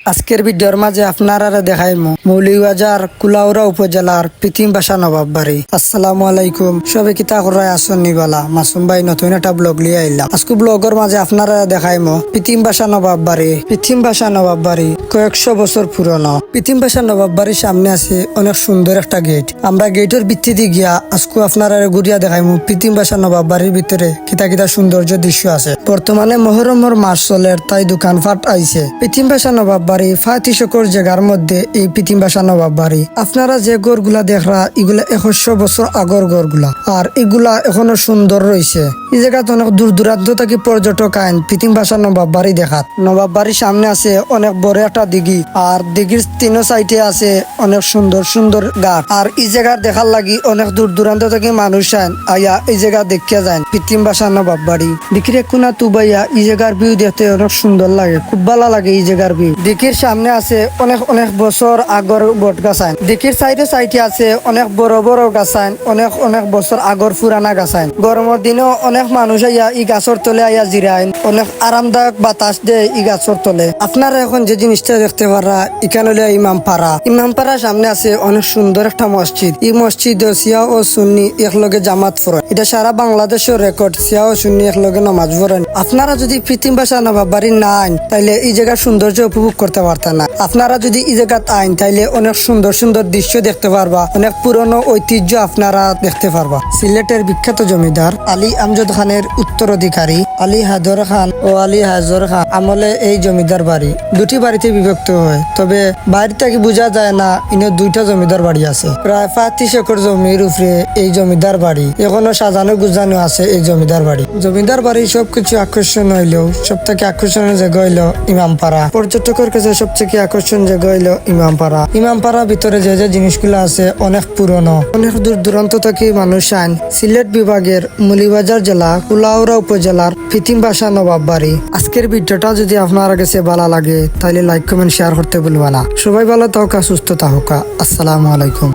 আজকের ভিডিওর মাঝে আপনারা দেখাইমু মৌলভীবাজার কুলাউড়া উপজেলার পিতিমবাসা নবাব বাড়ি। আসসালামু আলাইকুম, সবে কিতা করাই আসন নিবালা মাসুম ভাই নতুন একটা ব্লগ লিয়ে আইলাম। আজকে ব্লগের মাঝে আপনারা দেখাইমু পিতিমবাসা নবাব বাড়ি। পিতিমবাসা নবাব বাড়ি কয়েকশো বছর পুরনো। পিতিমবাসা নবাব বাড়ির সামনে আছে অনেক সুন্দর একটা গেট। আমরা গেটের ভিত্তিতে গিয়া আজকে আপনারা ঘুরিয়া দেখাইমু পিতিমবাসা নবাব বাড়ির ভিতরে কিতা কিতা সৌন্দর্য দৃশ্য আছে। বর্তমানে মহরমের মাস চলের তাই দোকানপাট আইছে। পিতিমবাসা নবাব বাড়ি 35 জায়গার মধ্যে এই পিতিমবাসা নবাব বাড়ি। আপনারা যে গড়গুলা দেখরা এগুলা 100 বছর আগর গড়গুলা, আর এগুলা এখনো সুন্দর রয়েছে। এই জায়গাতে অনেক দূর দূরান্ত থেকে পর্যটক আইন পিতিমবাসা নবাব বাড়ি দেখাত। নবাব বাড়ির সামনে আছে অনেক বড় একটা দিঘি, আর দিঘির তিন সাইডে আছে অনেক সুন্দর সুন্দর গাছ। আর এই জায়গা দেখার লাগি অনেক দূর দূরান্ত থেকে মানুষ আইন আয়া এই জায়গা দেখিয়া যায় পিতিমবাসা নবাব বাড়ি। দিঘির কোনা তুবাইয়া এই জায়গার ভিউ দেখতে অনেক সুন্দর লাগে, খুব ভালো লাগে এই জায়গার ভিউ। দিঘির সামনে আছে অনেক অনেক বছর আগর বট গাছাইন। দিঘির সাইডে সাইডে আছে অনেক বড় বড় গাছাইন, অনেক অনেক বছর আগর পুরানা গাছাইন। গরমের দিনেও অনেক মানুষ আইয়া এই গাছর তলে আইয়া জিরাইন, অনেক আরামদায়ক বাতাস দেয় এই গাছর তলে। আপনারা এখন যে জিনিসটা দেখতে পারা এখানে হলো ইমামপাড়া। ইমামপাড়ার সামনে আছে অনেক সুন্দর একটা মসজিদ। এই মসজিদ শিয়া ও সুন্নি একলগে জামাত পড়েন। এটা সারা বাংলাদেশের রেকর্ড, শিয়া ও সুন্নি একলগে নামাজ পড়েন। আপনারা যদি পিতিমবাসা নবাব বাড়ি না আইন তাইলে এই জায়গার সৌন্দর্য উপভোগ করতে পারতেন না। আপনারা যদি এই জায়গাত আইন তাইলে অনেক সুন্দর সুন্দর দৃশ্য দেখতে পারবা, অনেক পুরনো ঐতিহ্য আপনারা দেখতে পারবা। সিলেটের বিখ্যাত জমিদার আলী আমজদ খানের উত্তরাধিকারী আলী হায়দর খান ও আলী হায়দর খান আমলে এই জমিদার বাড়ি দুটি বাড়িতে বিভক্ত হয়। তবে বাড়ি থেকে বোঝা যায় না ইনো দুইটা জমিদার বাড়ি আছে। প্রায় 35 একর জমির উপরে এই জমিদার বাড়ি, এখনো সাজানো গুজানো আছে এই জমিদার বাড়ি। জমিদার বাড়ি সবকিছু আকর্ষণ হইলেও সব থেকে আকর্ষণের জায়গা হইলো ইমামপাড়া। পর্যটকের কাছে সবথেকে আকর্ষণ জায়গা হইলো ইমামপাড়া। ইমামপাড়ার ভিতরে যে যে জিনিসগুলো আছে অনেক পুরনো, অনেক দূর দূরান্ত থেকে মানুষ আইন। সিলেট বিভাগের মৌলভীবাজার জেলা কুলাউড়া উপজেলার পিতিমবাসা নবাব বাড়ি। আজকের ভিডিওটা যদি আপনার কাছে ভালো লাগে তাহলে লাইক কমেন্ট শেয়ার করতে ভুলবা না। সবাই ভালো থাকা, সুস্থ থাকা। আসসালামু আলাইকুম।